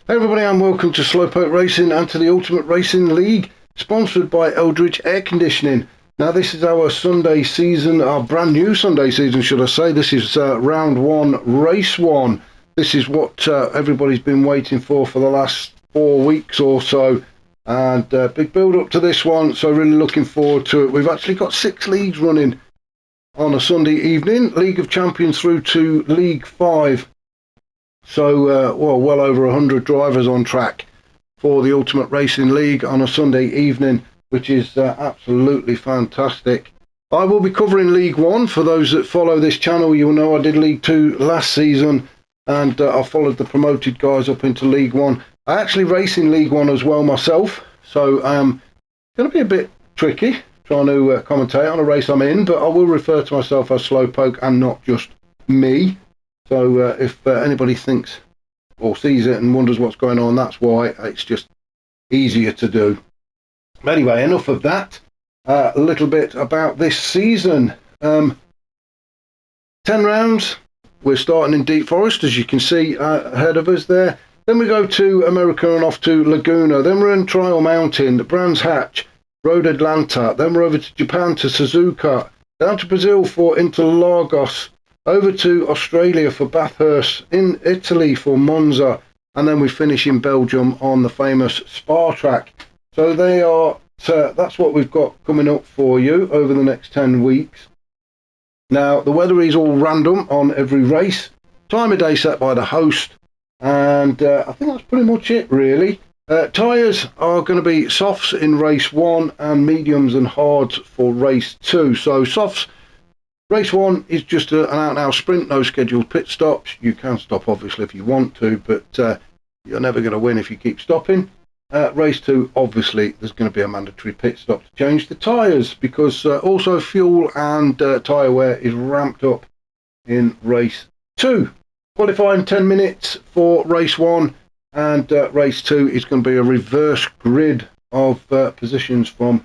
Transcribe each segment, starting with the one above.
Hey everybody, and welcome to Slowpoke Racing and to the Ultimate Racing League, sponsored by Eldridge Air Conditioning. Now this is our Sunday season, our brand new Sunday season should I say. This is round one, race one. This is what everybody's been waiting for the last 4 weeks or so. And big build up to this one, so really looking forward to it. We've actually got 6 leagues running on a Sunday evening. League of Champions through to League 5. So, well over 100 drivers on track for the Ultimate Racing League on a Sunday evening, which is absolutely fantastic. I will be covering League 1. For those that follow this channel, you'll know I did League 2 last season, and I followed the promoted guys up into League 1. I actually race in League 1 as well myself, so it's going to be a bit tricky trying to commentate on a race I'm in, but I will refer to myself as Slowpoke and not just me. So if anybody thinks or sees it and wonders what's going on, that's why. It's just easier to do. Anyway, enough of that. A little bit about this season. 10 rounds. We're starting in Deep Forest, as you can see ahead of us there. Then we go to America and off to Laguna. Then we're in Trial Mountain, Brands Hatch, Road Atlanta. Then we're over to Japan to Suzuka. Down to Brazil for Interlagos. Over to Australia for Bathurst, in Italy for Monza, and then we finish in Belgium on the famous Spa track. So they are. That's what we've got coming up for you over the next 10 weeks. Now the weather is all random on every race. Time of day set by the host, and I think that's pretty much it really. Tyres are going to be softs in race 1 and mediums and hards for race 2. So softs. Race 1 is just an out-and-out sprint, no scheduled pit stops. You can stop, obviously, if you want to, but you're never going to win if you keep stopping. Race 2, obviously, there's going to be a mandatory pit stop to change the tyres, because also fuel and tyre wear is ramped up in race 2. Qualifying 10 minutes for race 1, and race 2 is going to be a reverse grid of positions from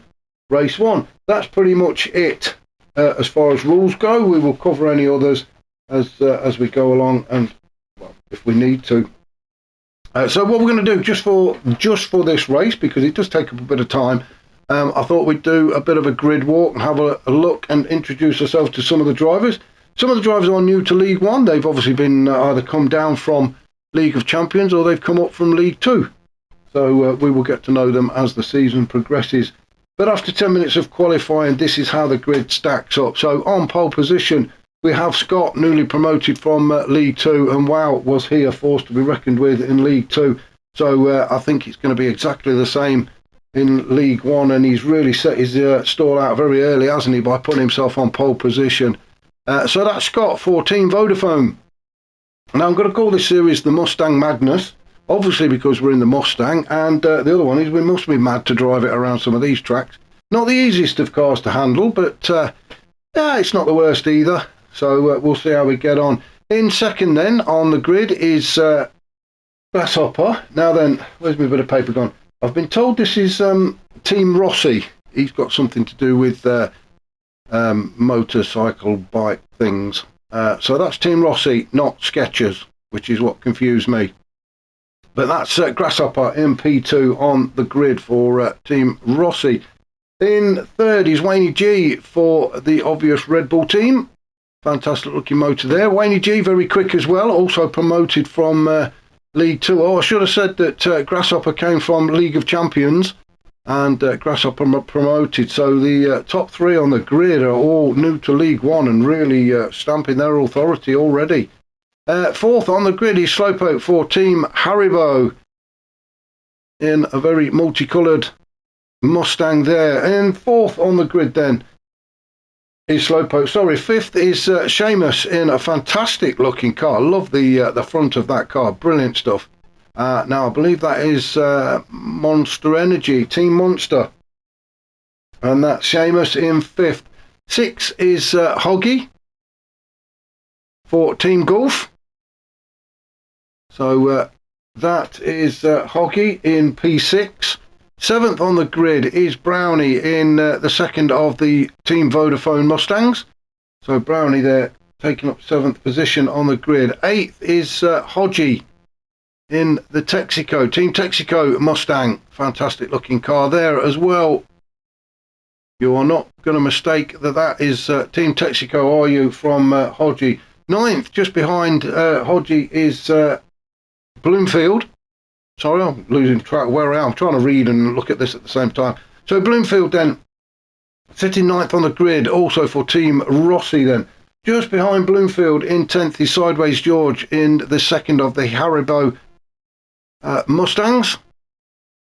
race 1. That's pretty much it. As far as rules go, we will cover any others as we go along, and well, if we need to. So what we're going to do just for this race, because it does take up a bit of time, I thought we'd do a bit of a grid walk and have a look and introduce ourselves to some of the drivers. Some of the drivers are new to League 1. They've obviously been either come down from League of Champions or they've come up from League 2. So we will get to know them as the season progresses. But after 10 minutes of qualifying, this is how the grid stacks up. So on pole position, we have Scott, newly promoted from League 2. And wow, was he a force to be reckoned with in League 2. So I think it's going to be exactly the same in League 1. And he's really set his stall out very early, hasn't he, by putting himself on pole position. So that's Scott for Team Vodafone. Now I'm going to call this series the Mustang Madness. Obviously because we're in the Mustang, and the other one is we must be mad to drive it around some of these tracks. Not the easiest of cars to handle, but yeah, it's not the worst either. So we'll see how we get on. In second then on the grid is Grasshopper. Now then, where's my bit of paper gone? I've been told this is Team Rossi. He's got something to do with motorcycle bike things. So that's Team Rossi, not Skechers, which is what confused me. But that's Grasshopper in P2 on the grid for Team Rossi. In third is Wayne G for the obvious Red Bull team. Fantastic looking motor there. Wayne G very quick as well, also promoted from League 2. Oh, I should have said that Grasshopper came from League of Champions and Grasshopper promoted. So the top 3 on the grid are all new to League 1 and really stamping their authority already. Fourth on the grid is Slowpoke for Team Haribo in a very multicoloured Mustang there. And fourth on the grid then is Slowpoke. Sorry, fifth is Seamus in a fantastic looking car. Love the front of that car. Brilliant stuff. Now I believe that is Monster Energy, Team Monster. And that's Seamus in fifth. Sixth is Hoggy for Team Golf. So that is Hoggy in P6. Seventh on the grid is Brownie in the second of the Team Vodafone Mustangs. So Brownie there taking up 7th position on the grid. 8th is Hodgie in the Texaco, Team Texaco Mustang. Fantastic looking car there as well. You are not going to mistake that is Team Texaco, are you, from Hodgie. 9th, just behind Hodgie, is Bloomfield. Sorry, I'm losing track of where I am. I'm trying to read and look at this at the same time. So Bloomfield then, sitting 9th on the grid, also for Team Rossi then. Just behind Bloomfield in 10th is Sideways George in the second of the Haribo Mustangs.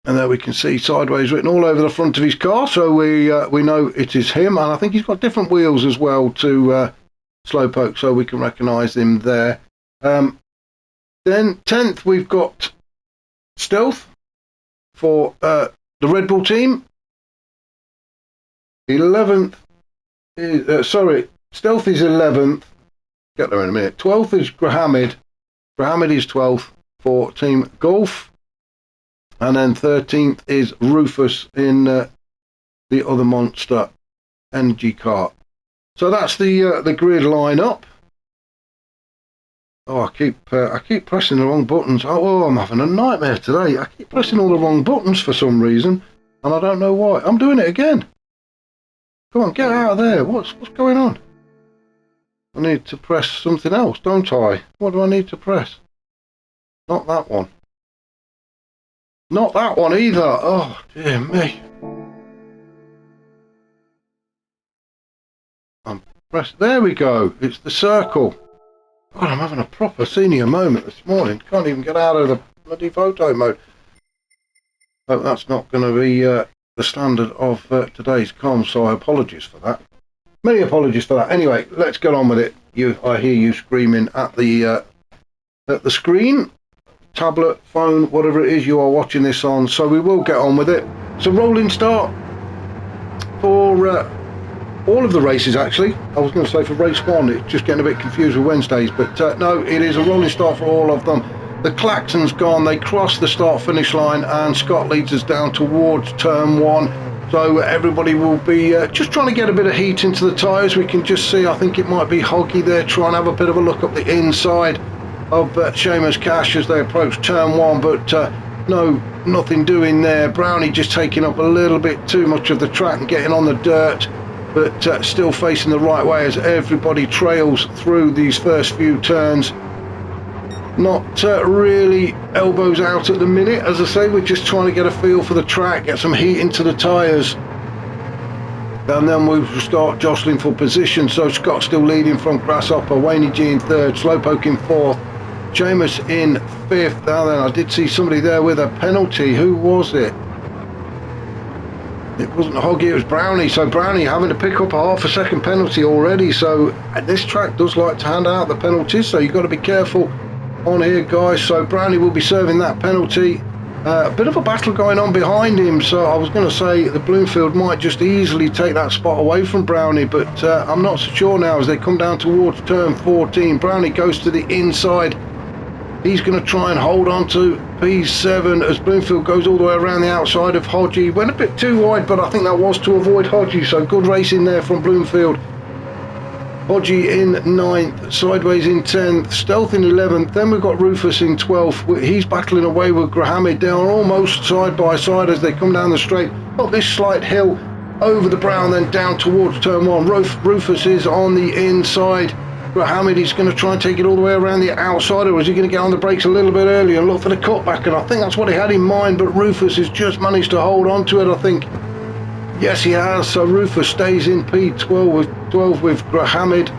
And there we can see Sideways written all over the front of his car, so we know it is him. And I think he's got different wheels as well to Slowpoke, so we can recognise him there. Then 10th we've got Stealth for the Red Bull team. 11th is, Stealth is 11th. Get there in a minute. 12th is Grahamid. Grahamid is 12th for Team Golf. And then 13th is Rufus in the other monster energy car. So that's the grid line up. Oh, I keep pressing the wrong buttons. Oh, I'm having a nightmare today. I keep pressing all the wrong buttons for some reason, and I don't know why. I'm doing it again. Come on, get out of there. What's going on? I need to press something else, don't I? What do I need to press? Not that one. Not that one either. Oh, dear me. There we go. It's the circle. God, I'm having a proper senior moment this morning. Can't even get out of the bloody photo mode. But that's not going to be the standard of today's comms, so I apologize for that. Many apologies for that. Anyway, let's get on with it. I hear you screaming at the screen, tablet, phone, whatever it is you are watching this on. So we will get on with it. It's a rolling start for all of the races, actually. I was going to say for race 1, it's just getting a bit confused with Wednesdays, but no, it is a rolling start for all of them. The klaxon's gone, they cross the start finish line, and Scott leads us down towards turn 1. So everybody will be just trying to get a bit of heat into the tyres. We can just see, I think it might be Hoggy there, trying to have a bit of a look up the inside of Seamus Cash as they approach turn 1, but no, nothing doing there. Brownie just taking up a little bit too much of the track and getting on the dirt, but still facing the right way as everybody trails through these first few turns. Not really elbows out at the minute. As I say, we're just trying to get a feel for the track, get some heat into the tyres, and then we'll start jostling for position. So Scott still leading from Grasshopper, Wayne G in 3rd, Slowpoke in 4th, Jameis in 5th. Now then, I did see somebody there with a penalty. Who was it? It wasn't Hoggy, it was Brownie. So Brownie having to pick up a half a second penalty already. So this track does like to hand out the penalties, so you've got to be careful on here, guys. So Brownie will be serving that penalty. A bit of a battle going on behind him, so I was going to say the Bloomfield might just easily take that spot away from Brownie, but I'm not so sure now as they come down towards turn 14. Brownie goes to the inside. He's going to try and hold on to P7 as Bloomfield goes all the way around the outside of Hodgie. Went a bit too wide, but I think that was to avoid Hodgie, so good racing there from Bloomfield. Hodgie in 9th, Sideways in 10th, Stealth in 11th, then we've got Rufus in 12th. He's battling away with Grahamid. They are almost side by side as they come down the straight, up this slight hill, over the brown, then down towards turn 1. Rufus is on the inside. Grahamid is going to try and take it all the way around the outside, or is he going to get on the brakes a little bit early and look for the cutback? And I think that's what he had in mind, but Rufus has just managed to hold on to it, I think. Yes, he has. So Rufus stays in P12 with Grahamid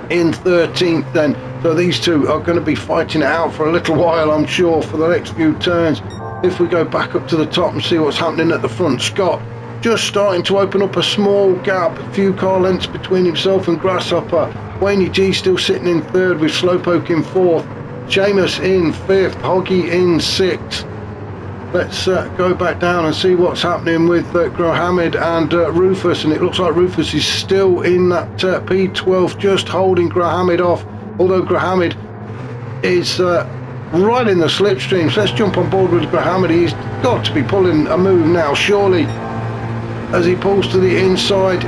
in 13th then. So these two are going to be fighting it out for a little while, I'm sure, for the next few turns. If we go back up to the top and see what's happening at the front, Scott just starting to open up a small gap, a few car lengths between himself and Grasshopper. Wayne G still sitting in 3rd with Slowpoke in 4th, Seamus in 5th, Hoggy in 6th. Let's go back down and see what's happening with Grahamid and Rufus, and it looks like Rufus is still in that P12, just holding Grahamid off, although Grahamid is right in the slipstream. So let's jump on board with Grahamid. He's got to be pulling a move now, surely, as he pulls to the inside.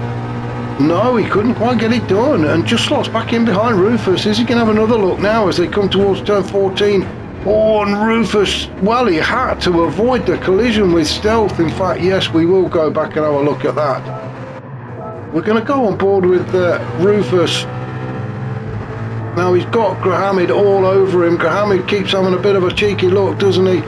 No, he couldn't quite get it done, and just slots back in behind Rufus. Is he going to have another look now as they come towards turn 14? Oh, and Rufus, well, he had to avoid the collision with Stealth. In fact, yes, we will go back and have a look at that. We're going to go on board with Rufus. Now, he's got Grahamid all over him. Grahamid keeps having a bit of a cheeky look, doesn't he?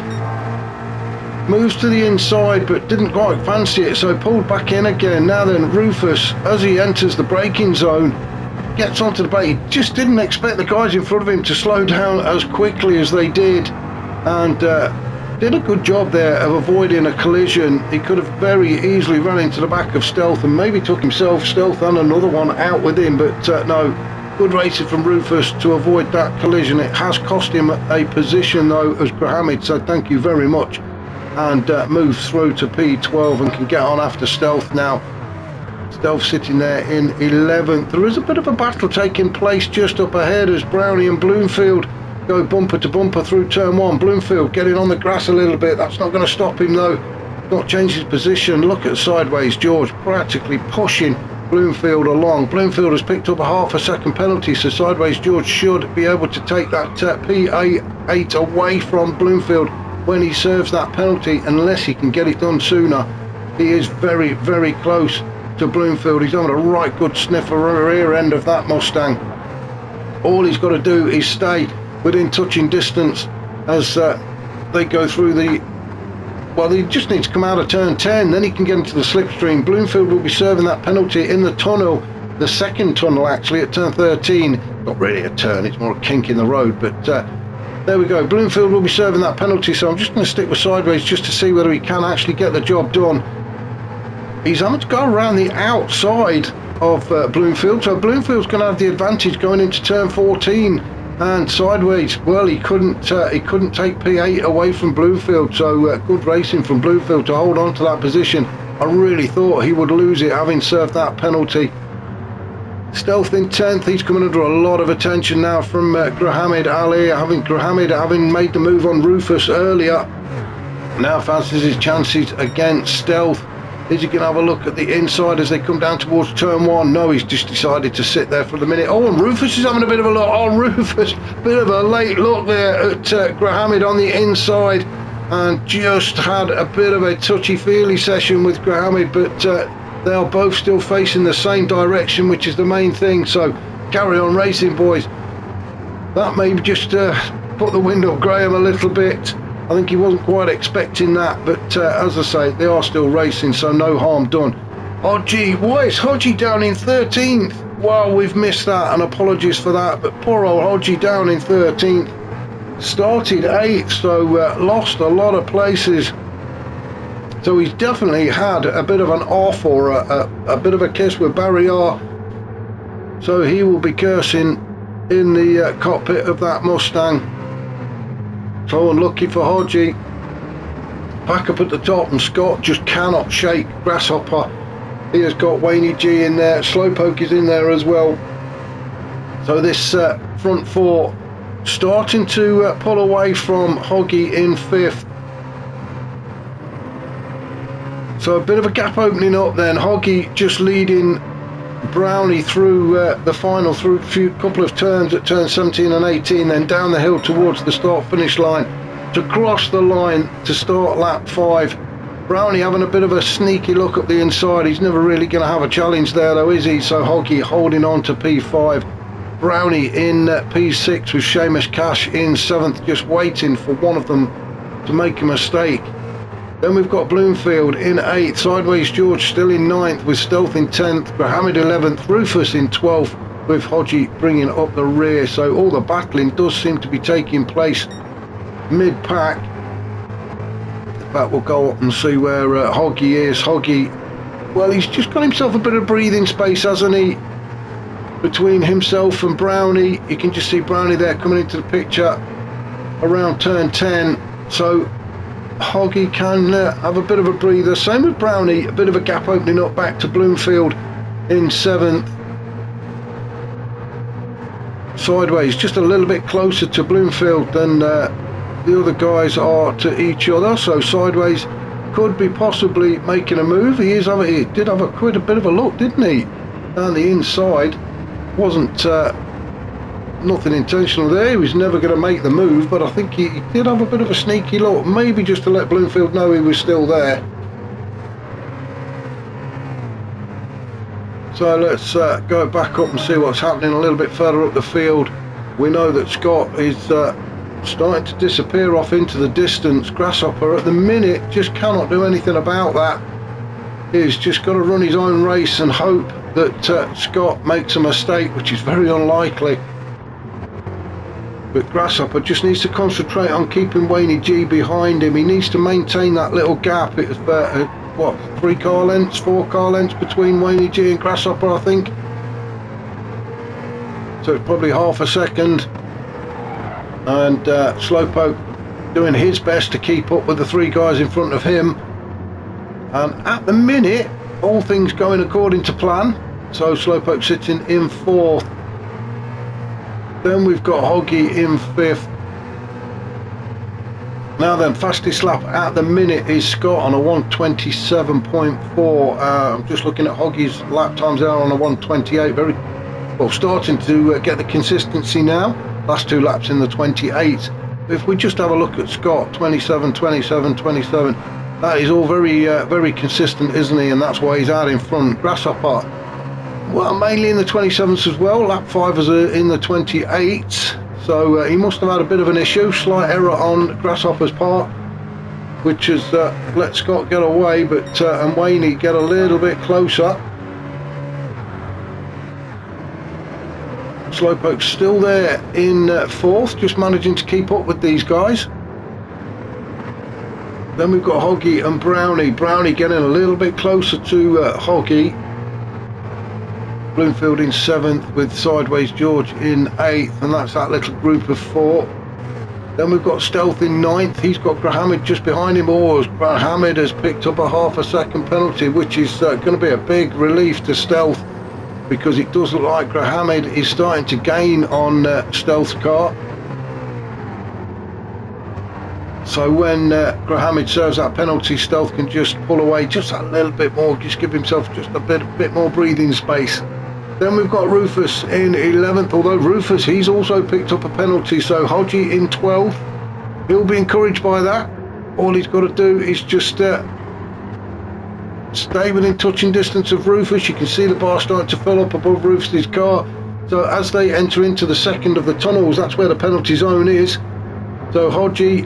Moves to the inside, but didn't quite fancy it, so pulled back in again. Now then, Rufus, as he enters the braking zone, gets onto the brake. He just didn't expect the guys in front of him to slow down as quickly as they did, and did a good job there of avoiding a collision. He could have very easily run into the back of Stealth and maybe took himself, Stealth and another one out with him, but no, good racing from Rufus to avoid that collision. It has cost him a position though as Grahamid, so thank you very much, and moves through to P12 and can get on after Stealth now. Stealth sitting there in 11th. There is a bit of a battle taking place just up ahead as Brownie and Bloomfield go bumper to bumper through turn 1. Bloomfield getting on the grass a little bit. That's not going to stop him though. Not change his position. Look at Sideways George practically pushing Bloomfield along. Bloomfield has picked up a half a second penalty, so Sideways George should be able to take that P8 away from Bloomfield when he serves that penalty, unless he can get it done sooner. He is very, very close to Bloomfield. He's having a right good sniff of the rear end of that Mustang. All he's got to do is stay within touching distance as they go through the, well, he just needs to come out of turn 10, then he can get into the slipstream. Bloomfield will be serving that penalty in the tunnel, the second tunnel actually, at turn 13. Not really a turn, it's more a kink in the road, but there we go. Bloomfield will be serving that penalty, so I'm just going to stick with Sideways just to see whether he can actually get the job done. He's having to go around the outside of Bloomfield, so Bloomfield's going to have the advantage going into turn 14. And Sideways, well, he couldn't take P8 away from Bloomfield, so good racing from Bloomfield to hold on to that position. I really thought he would lose it having served that penalty. Stealth in 10th, he's coming under a lot of attention now from Grahamid Ali, having made the move on Rufus earlier. Now fancies his chances against Stealth. Is he going to have a look at the inside as they come down towards turn 1? No, he's just decided to sit there for the minute. Oh, and Rufus is having a bit of a look. Oh, Rufus, bit of a late look there at Grahamid on the inside, and just had a bit of a touchy-feely session with Grahamid, but they are both still facing the same direction, which is the main thing, so carry on racing, boys. That may just put the wind up Graham a little bit. I think he wasn't quite expecting that, but as I say, they are still racing, so no harm done. Hodgie, why is Hodgie down in 13th? Well, we've missed that, and apologies for that, but poor old Hodgie down in 13th. Started 8th, so lost a lot of places. So he's definitely had a bit of an off, or a bit of a kiss with Barrier. So he will be cursing in the cockpit of that Mustang. So unlucky for Hodgie. Back up at the top, and Scott just cannot shake Grasshopper. He has got Wayne G in there, Slowpoke is in there as well. So this front four starting to pull away from Hoggy in 5th. So a bit of a gap opening up then. Hoggy just leading Brownie through the final, through a couple of turns at turn 17 and 18, then down the hill towards the start finish line to cross the line to start lap 5. Brownie having a bit of a sneaky look up the inside. He's never really going to have a challenge there though, is he? So Hoggy holding on to P5. Brownie in P6 with Seamus Cash in 7th, just waiting for one of them to make a mistake. Then we've got Bloomfield in 8th, Sideways George still in 9th with Stealth in 10th, Grahamid 11th, Rufus in 12th with Hodgie bringing up the rear. So all the battling does seem to be taking place mid-pack. But we'll go up and see where Hoggy is. Hoggy, well, he's just got himself a bit of breathing space, hasn't he? Between himself and Brownie. You can just see Brownie there coming into the picture around turn 10. So Hoggy can have a bit of a breather. Same with Brownie, a bit of a gap opening up back to Bloomfield in 7th. Sideways just a little bit closer to Bloomfield than the other guys are to each other, so Sideways could be possibly making a move. He did have quite a bit of a look, didn't he? Down the inside, wasn't nothing intentional there. He was never going to make the move, but I think he did have a bit of a sneaky look, maybe just to let Bloomfield know he was still there. So let's go back up and see what's happening a little bit further up the field. We know that Scott is starting to disappear off into the distance. Grasshopper at the minute just cannot do anything about that. He's just got to run his own race and hope that Scott makes a mistake, which is very unlikely. But Grasshopper just needs to concentrate on keeping Wayne G behind him. He needs to maintain that little gap. It's what, 4 car lengths between Wayne G and Grasshopper, I think. So it's probably half a second. And Slowpoke doing his best to keep up with the 3 guys in front of him. And at the minute, all things going according to plan. So Slowpoke sitting in 4th. Then we've got Hoggy in 5th. Now then, fastest lap at the minute is Scott on a 1:27.4. I'm just looking at Hoggy's lap times there on a 1:28. Very well, starting to get the consistency now. Last 2 laps in the 28. If we just have a look at Scott, 27, 27, 27. That is all very, very consistent, isn't he? And that's why he's out in front. Grasshopper, well, mainly in the 27s as well. Lap 5 is in the 28s. So he must have had a bit of an issue. Slight error on Grasshopper's part, which has let Scott get away, but and Wayne get a little bit closer. Slowpoke's still there in 4th, just managing to keep up with these guys. Then we've got Hoggy and Brownie. Brownie getting a little bit closer to Hoggy. Bloomfield in 7th with Sideways George in 8th, and that's that little group of 4. Then we've got Stealth in 9th. He's got Grahamid just behind him. Grahamid has picked up a half a second penalty, which is going to be a big relief to Stealth, because it does look like Grahamid is starting to gain on Stealth's car. So when Grahamid serves that penalty, Stealth can just pull away just a little bit more, just give himself just a bit more breathing space. Then we've got Rufus in 11th, although Rufus, he's also picked up a penalty, so Hodgie in 12th. He'll be encouraged by that. All he's got to do is just stay within touching distance of Rufus. You can see the bar starting to fill up above Rufus's car. So as they enter into the second of the tunnels, that's where the penalty zone is. So Hodgie,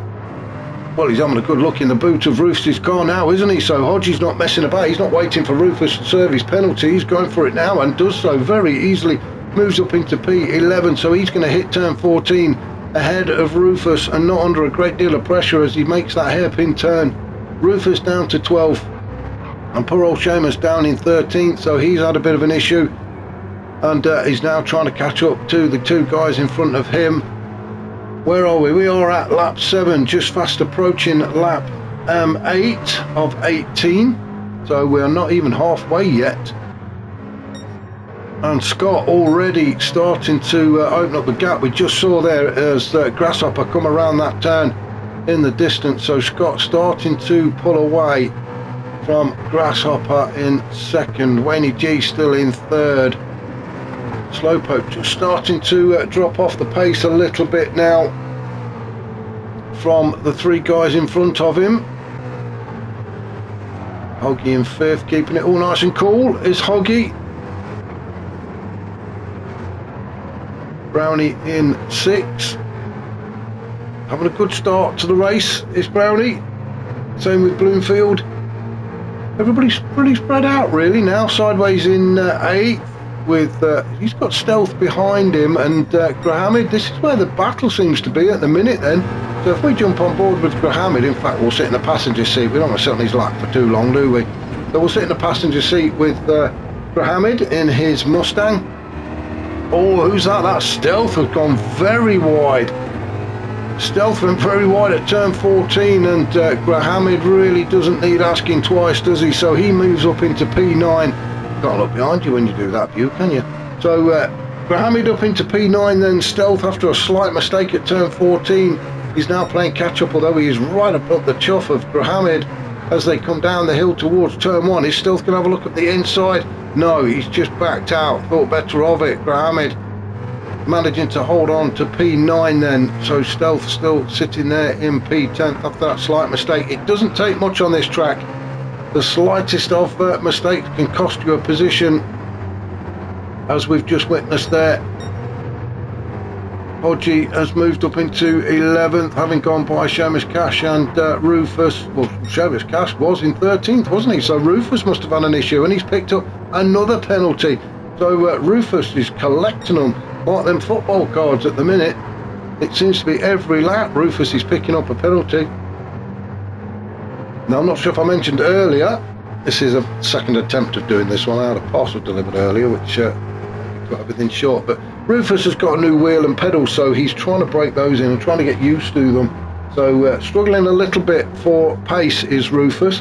well, he's having a good look in the boot of Rufus's car now, isn't he? So Hodgie's not messing about. He's not waiting for Rufus to serve his penalty. He's going for it now and does so very easily. Moves up into P11, so he's going to hit turn 14 ahead of Rufus and not under a great deal of pressure as he makes that hairpin turn. Rufus down to 12th. And poor old Seamus down in 13th, so he's had a bit of an issue. And he's now trying to catch up to the 2 guys in front of him. Where are we? We are at lap 7, just fast approaching lap 8 of 18. So we're not even halfway yet. And Scott already starting to open up the gap. We just saw there as Grasshopper come around that turn in the distance. So Scott starting to pull away from Grasshopper in 2nd. Wayne G still in 3rd. Slowpoke just starting to drop off the pace a little bit now from the 3 guys in front of him. Hoggy in 5th, keeping it all nice and cool is Hoggy. Brownie in 6th. Having a good start to the race is Brownie. Same with Bloomfield. Everybody's pretty spread out really now. Sideways in 8th. With he's got Stealth behind him and Grahamid. This is where the battle seems to be at the minute then. So if we jump on board with Grahamid, in fact we'll sit in the passenger seat. We don't want to sit on his lap for too long, do we? So we'll sit in the passenger seat with Grahamid in his Mustang. Oh, who's that? That Stealth has gone very wide. Stealth went very wide at turn 14, and Grahamid really doesn't need asking twice, does he? So he moves up into P9. Can't look behind you when you do that view, can you? So Grahamid up into P9, then Stealth after a slight mistake at turn 14. He's now playing catch up, although he is right above the chuff of Grahamid as they come down the hill towards turn 1. Is Stealth going to have a look at the inside? No, he's just backed out. Thought better of it, Grahamid. managing to hold on to P9 then, so Stealth still sitting there in P10 after that slight mistake. It doesn't take much on this track. The slightest of mistakes can cost you a position, as we've just witnessed there. Hodgie has moved up into 11th, having gone by Seamus Cash and Rufus. Well, Seamus Cash was in 13th, wasn't he? So Rufus must have had an issue, and he's picked up another penalty. So Rufus is collecting them like them football cards at the minute. It seems to be every lap Rufus is picking up a penalty. Now, I'm not sure if I mentioned earlier, this is a second attempt of doing this one. I had a parcel delivered earlier, which got everything short, but Rufus has got a new wheel and pedals, so he's trying to break those in and trying to get used to them. So struggling a little bit for pace is Rufus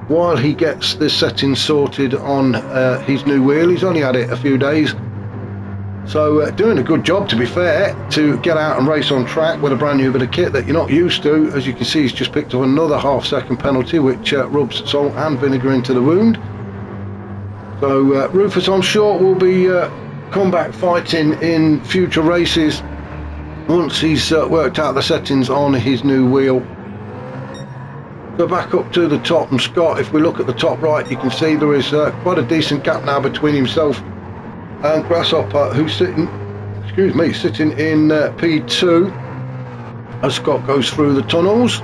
while he gets the settings sorted on his new wheel. He's only had it a few days, so doing a good job, to be fair, to get out and race on track with a brand new bit of kit that you're not used to. As you can see, he's just picked up another half-second penalty, which rubs salt and vinegar into the wound. So Rufus, I'm sure, will be come back fighting in future races once he's worked out the settings on his new wheel. Go back up to the top, and Scott, if we look at the top right, you can see there is quite a decent gap now between himself and Grasshopper, who's sitting in P2 as Scott goes through the tunnels.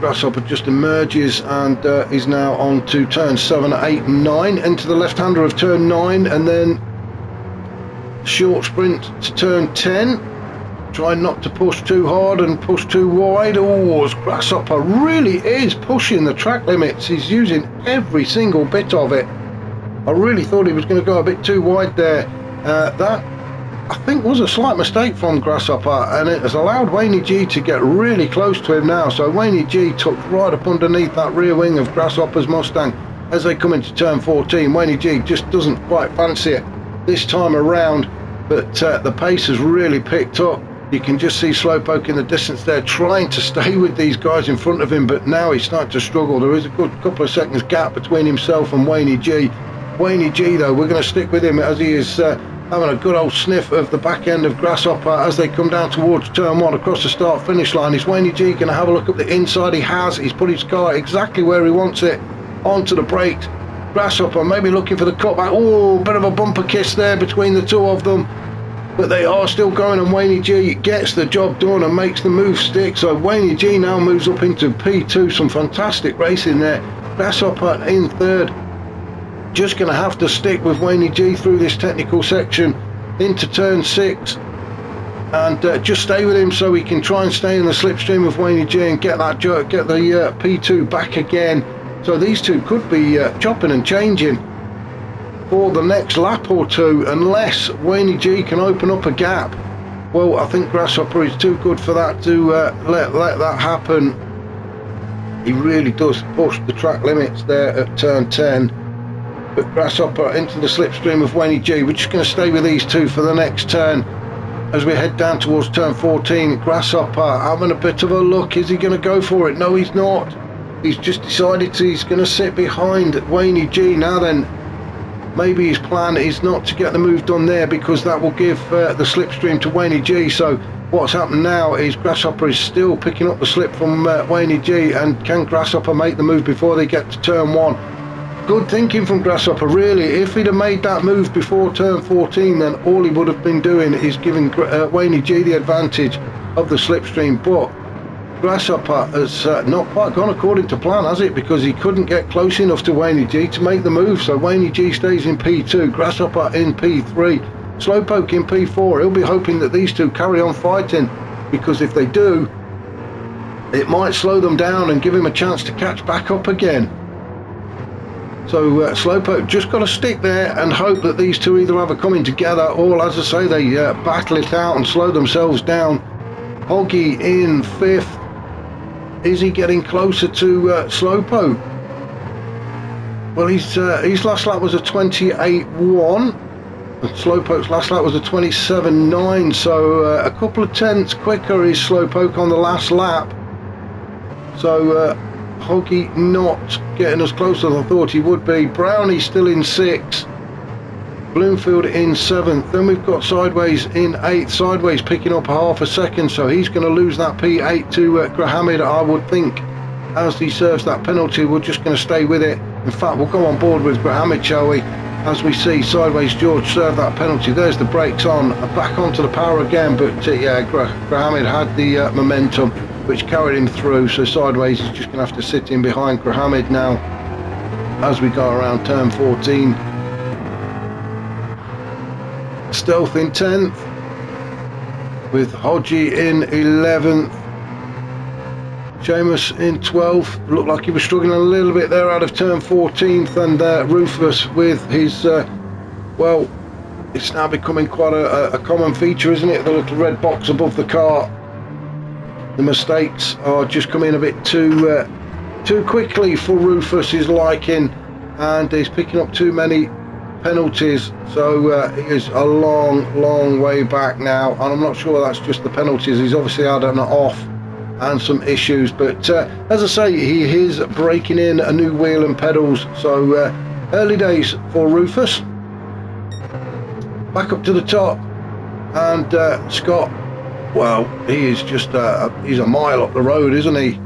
Grasshopper just emerges and is now on to turn 7, 8 and 9, into the left-hander of turn 9, and then short sprint to turn 10. Trying not to push too hard and push too wide. Oh, Grasshopper really is pushing the track limits. He's using every single bit of it. I really thought he was going to go a bit too wide there. That, I think, was a slight mistake from Grasshopper, and it has allowed Wayne G to get really close to him now. So Wayne G tucked right up underneath that rear wing of Grasshopper's Mustang as they come into turn 14. Wayne G just doesn't quite fancy it this time around, but the pace has really picked up. You can just see Slowpoke in the distance there trying to stay with these guys in front of him, but now he's starting to struggle. There is a good couple of seconds gap between himself and Wayne G. Wayne G, though, we're going to stick with him as he is having a good old sniff of the back end of Grasshopper as they come down towards turn 1 across the start finish line. Is Wayne G going to have a look at the inside? He's put his car exactly where he wants it, onto the brakes. Grasshopper maybe looking for the cutback. Oh, bit of a bumper kiss there between the two of them, but they are still going, and Wayne G gets the job done and makes the move stick. So Wayne G now moves up into P2. Some fantastic racing there. Grasshopper in third. Just going to have to stick with Wayne G through this technical section into turn 6 and just stay with him so he can try and stay in the slipstream of Wayne G and get that get the P2 back again. So these two could be chopping and changing for the next lap or two, unless Wayne G can open up a gap. Well, I think Grasshopper is too good for that to let that happen. He really does push the track limits there at turn 10. But Grasshopper into the slipstream of Wayne G. We're just going to stay with these two for the next turn as we head down towards turn 14. Grasshopper having a bit of a look. Is he going to go for it? No, he's not. He's just decided he's going to sit behind Wayne G. Now then, maybe his plan is not to get the move done there, because that will give the slipstream to Wayne G. So what's happened now is Grasshopper is still picking up the slip from Wayne G. And can Grasshopper make the move before they get to turn 1? Good thinking from Grasshopper, really. If he'd have made that move before turn 14, then all he would have been doing is giving Wayne G the advantage of the slipstream. But Grasshopper has not quite gone according to plan, has it? Because he couldn't get close enough to Wayne G to make the move. So Wayne G stays in P2, Grasshopper in P3, Slowpoke in P4. He'll be hoping that these two carry on fighting, because if they do, it might slow them down and give him a chance to catch back up again. So Slowpoke just got to stick there and hope that these two either have a coming together, or, as I say, they battle it out and slow themselves down. Hoggy in 5th. Is he getting closer to Slowpoke? Well, his last lap was a 28.1. And Slowpoke's last lap was a 27.9. So a couple of tenths quicker is Slowpoke on the last lap. So Hoggy not getting as close as I thought he would be. Brownie still in 6th. Bloomfield in 7th. Then we've got Sideways in 8th. Sideways picking up half a second, so he's going to lose that P8 to Grahamid, I would think, as he serves that penalty. We're just going to stay with it. In fact, we'll go on board with Grahamid, shall we? As we see Sideways George serve that penalty. There's the brakes on, back onto the power again, but yeah, Grahamid had the momentum which carried him through, so Sideways is just going to have to sit in behind Grahamid now as we go around turn 14. Stealth in 10th, with Hodgie in 11th. Seamus in 12th. Looked like he was struggling a little bit there out of turn 14th, and Rufus with his well, it's now becoming quite a common feature, isn't it, the little red box above the car. The mistakes are just coming a bit too quickly for Rufus's liking, and he's picking up too many penalties, so he is a long way back now, and I'm not sure that's just the penalties. He's obviously had an off and some issues, but as I say, he is breaking in a new wheel and pedals, so early days for Rufus. Back up to the top, and Scott, well, he is just he's a mile up the road, isn't he?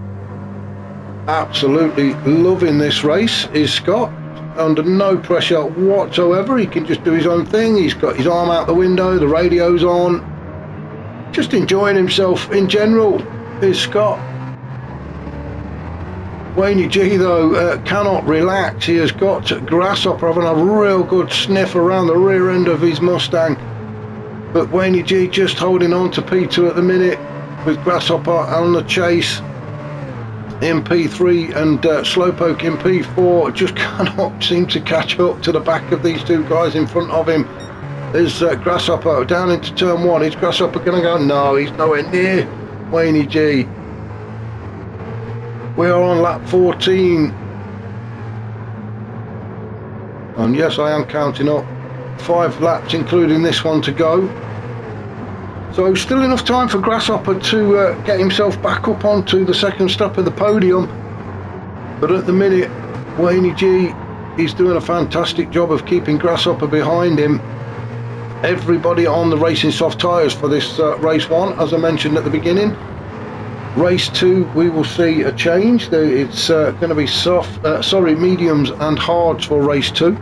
Absolutely loving this race is Scott, under no pressure whatsoever. He can just do his own thing. He's got his arm out the window, the radio's on, just enjoying himself in general is Scott. Wayne G though cannot relax. He has got Grasshopper having a real good sniff around the rear end of his Mustang, but Wayne G just holding on to P2 at the minute, with Grasshopper on the chase in P3 and Slowpoke in P4. Just cannot seem to catch up to the back of these two guys in front of him. There's Grasshopper down into turn 1. Is Grasshopper going to go? No, he's nowhere near Wayne G. We are on lap 14, and yes, I am counting up 5 laps including this one to go, so still enough time for Grasshopper to get himself back up onto the second stop of the podium. But at the minute, Wayne G is doing a fantastic job of keeping Grasshopper behind him. Everybody on the racing soft tyres for this race 1, as I mentioned at the beginning. Race 2, we will see a change. It's going to be mediums and hards for race 2.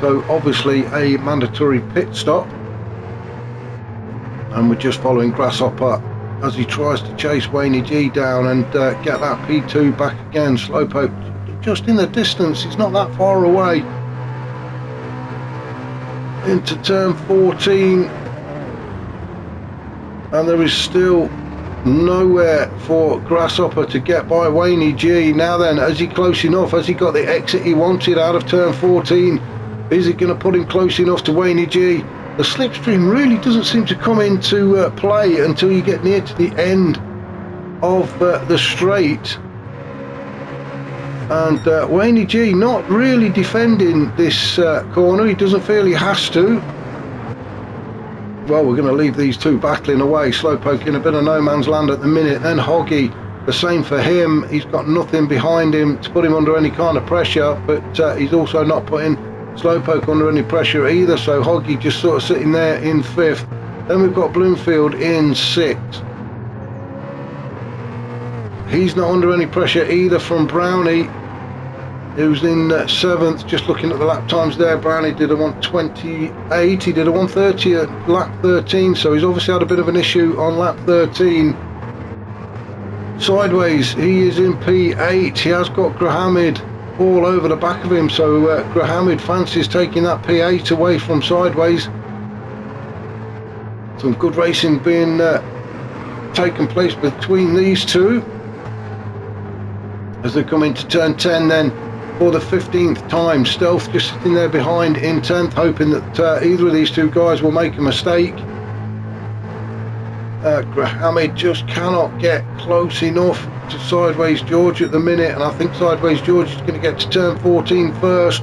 So obviously a mandatory pit stop. And we're just following Grasshopper as he tries to chase Wayne G down and get that P2 back again. Slowpoke just in the distance, it's not that far away. Into turn 14, and there is still nowhere for Grasshopper to get by Wayne G. Now then, is he close enough? Has he got the exit he wanted out of turn 14? Is it going to put him close enough to Wayne G? The slipstream really doesn't seem to come into play until you get near to the end of the straight. And Wayne G not really defending this corner. He doesn't feel he has to. Well, we're going to leave these two battling away. Slowpoke in a bit of no man's land at the minute. Then Hoggy, the same for him. He's got nothing behind him to put him under any kind of pressure, but he's also not putting Slowpoke under any pressure either. So Hoggy just sort of sitting there in 5th. Then we've got Bloomfield in 6th. He's not under any pressure either from Brownie, who's in 7th. Just looking at the lap times there, Brownie did a 1:28, he did a 1:30 at lap 13, so he's obviously had a bit of an issue on lap 13. Sideways, he is in P8, he has got Grahamid all over the back of him, so Grahamid fancies taking that P8 away from Sideways. Some good racing being taken place between these two as they come into turn 10 then. For the 15th time, Stealth just sitting there behind in 10th, hoping that either of these two guys will make a mistake. Grahamid just cannot get close enough to Sideways George at the minute, and I think Sideways George is going to get to turn 14 first,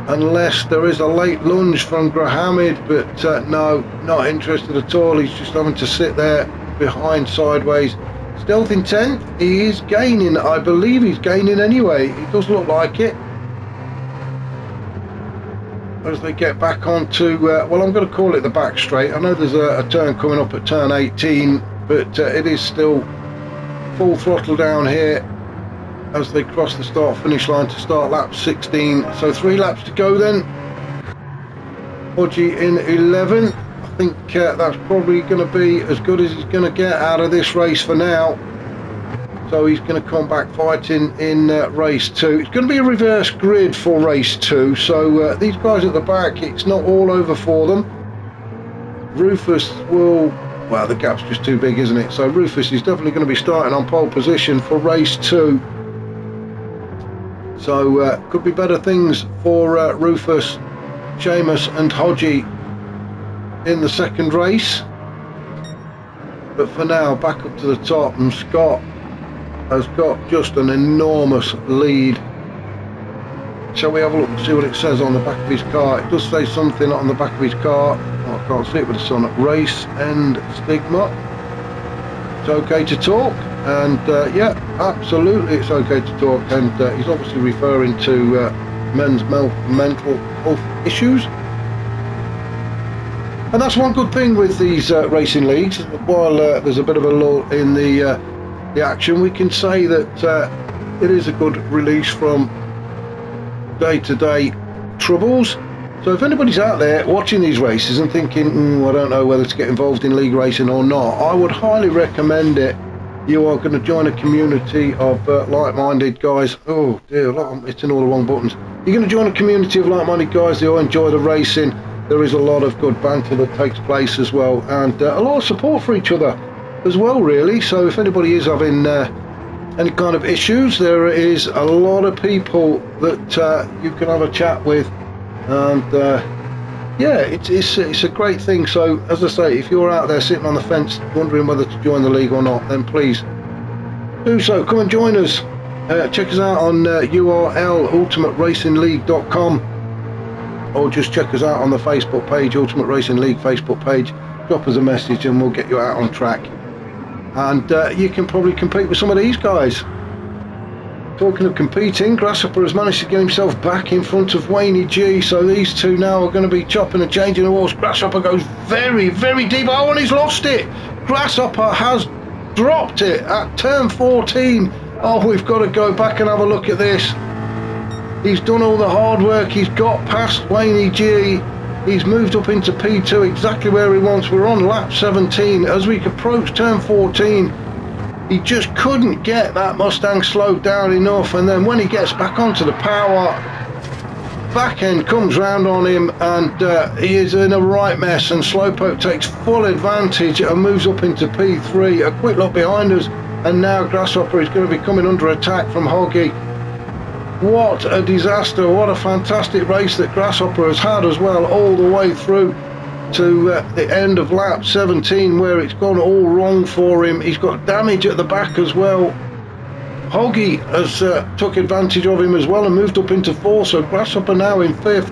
unless there is a late lunge from Grahamid, but no, not interested at all. He's just having to sit there behind Sideways. Stealth in 10th, he is gaining, I believe he's gaining anyway, it does look like it. as they get back onto, well, I'm going to call it the back straight. I know there's a turn coming up at turn 18, but it is still full throttle down here as they cross the start finish line to start lap 16. So 3 laps to go then. Hodgie in 11. I think that's probably going to be as good as he's going to get out of this race for now. So he's going to come back fighting in race 2. It's going to be a reverse grid for race 2. So these guys at the back, it's not all over for them. Rufus will, well, the gap's just too big, isn't it? So Rufus is definitely going to be starting on pole position for race 2. So could be better things for Rufus, Seamus and Hodgie in the second race. But for now, back up to the top, and Scott has got just an enormous lead. Shall we have a look and see what it says on the back of his car? It does say something on the back of his car. Oh, I can't see it, but it's on race end stigma. It's okay to talk, and yeah, absolutely it's okay to talk, and he's obviously referring to men's mental health issues. And that's one good thing with these racing leagues. While there's a bit of a lull in the action, we can say that it is a good release from day-to-day troubles. So if anybody's out there watching these races and thinking, I don't know whether to get involved in league racing or not, I would highly recommend it. You are going to join a community of like-minded guys. Oh dear, I'm hitting all the wrong buttons. You're going to join a community of like-minded guys that all enjoy the racing. There is a lot of good banter that takes place as well, and a lot of support for each other as well, really. So if anybody is having any kind of issues, there is a lot of people that you can have a chat with, and yeah, it's a great thing. So as I say, if you're out there sitting on the fence wondering whether to join the league or not, then please do so. Come and join us. Check us out on URL ultimateracingligue.com, or just check us out on the Facebook page, Ultimate Racing League Facebook page. Drop us a message and we'll get you out on track. And you can probably compete with some of these guys. Talking of competing, Grasshopper has managed to get himself back in front of Wayne G. So these two now are going to be chopping and changing the walls. Grasshopper goes very, very deep. Oh, and he's lost it. Grasshopper has dropped it at turn 14. Oh, we've got to go back and have a look at this. He's done all the hard work. He's got past Wayne G. He's moved up into P2, exactly where he wants. We're on lap 17. As we approach turn 14, he just couldn't get that Mustang slowed down enough. And then when he gets back onto the power, back end comes round on him, and he is in a right mess. And Slowpoke takes full advantage and moves up into P3. A quick look behind us, and now Grasshopper is going to be coming under attack from Hoggy. What a disaster, what a fantastic race that Grasshopper has had as well, all the way through to the end of lap 17, where it's gone all wrong for him. He's got damage at the back as well. Hoggy has took advantage of him as well and moved up into 4, so Grasshopper now in 5th.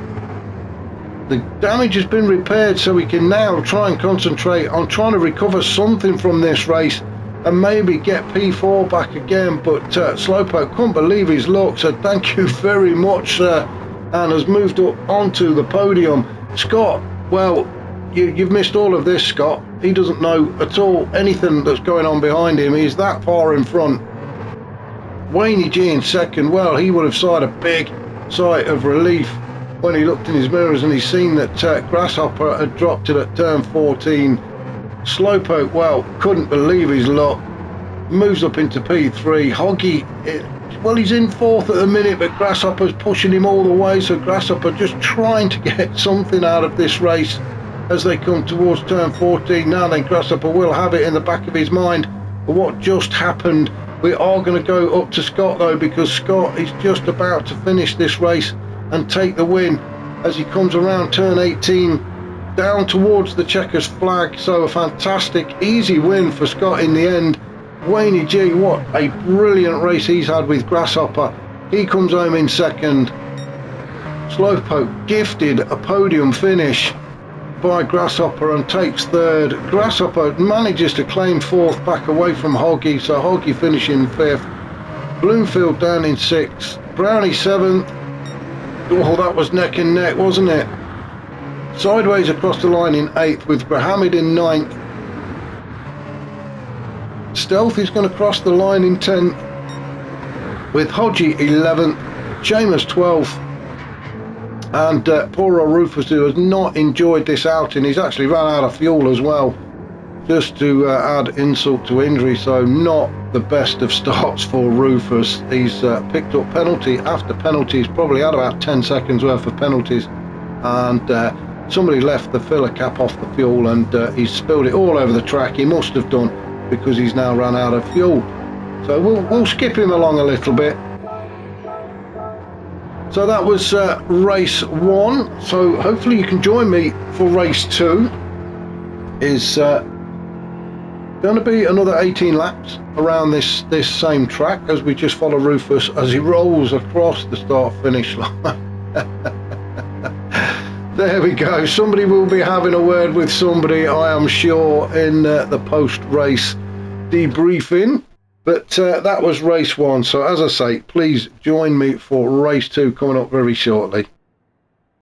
The damage has been repaired, so we can now try and concentrate on trying to recover something from this race and maybe get P4 back again. But Slowpoke couldn't believe his luck, so thank you very much, sir, and has moved up onto the podium. Scott, well, you've missed all of this, Scott. He doesn't know at all anything that's going on behind him. He's that far in front. Wayne G in second. Well, he would have sighed a big sigh of relief when he looked in his mirrors and he's seen that Grasshopper had dropped it at turn 14. Slowpoke, well, couldn't believe his luck. Moves up into P3. Hoggy, well, he's in 4th at the minute, but Grasshopper's pushing him all the way, so Grasshopper just trying to get something out of this race as they come towards turn 14. Now then, Grasshopper will have it in the back of his mind, but what just happened? We are going to go up to Scott though, because Scott is just about to finish this race and take the win as he comes around turn 18 down towards the checkers flag. So a fantastic easy win for Scott in the end. Wayne G, what a brilliant race he's had with Grasshopper. He comes home in second. Slowpoke gifted a podium finish by Grasshopper and takes third. Grasshopper manages to claim 4th back away from Hoggy, so Hoggy finishing 5th. Bloomfield down in 6th. Brownie 7th. Oh, that was neck and neck, wasn't it? Sideways across the line in 8th with Mohammed in 9th. Stealth is going to cross the line in 10th with Hodgie 11th, Seamus 12th, and poor old Rufus, who has not enjoyed this outing. He's actually run out of fuel as well, just to add insult to injury. So not the best of starts for Rufus. He's picked up penalty after penalty. He's probably had about 10 seconds worth of penalties, and somebody left the filler cap off the fuel, and he's spilled it all over the track. He must have done, because he's now run out of fuel. So we'll skip him along a little bit. So that was race 1. So hopefully you can join me for race 2. Is going to be another 18 laps around this same track as we just follow Rufus as he rolls across the start finish line. There we go. Somebody will be having a word with somebody, I am sure, in the post-race debriefing. But that was race 1. So as I say, please join me for race 2 coming up very shortly.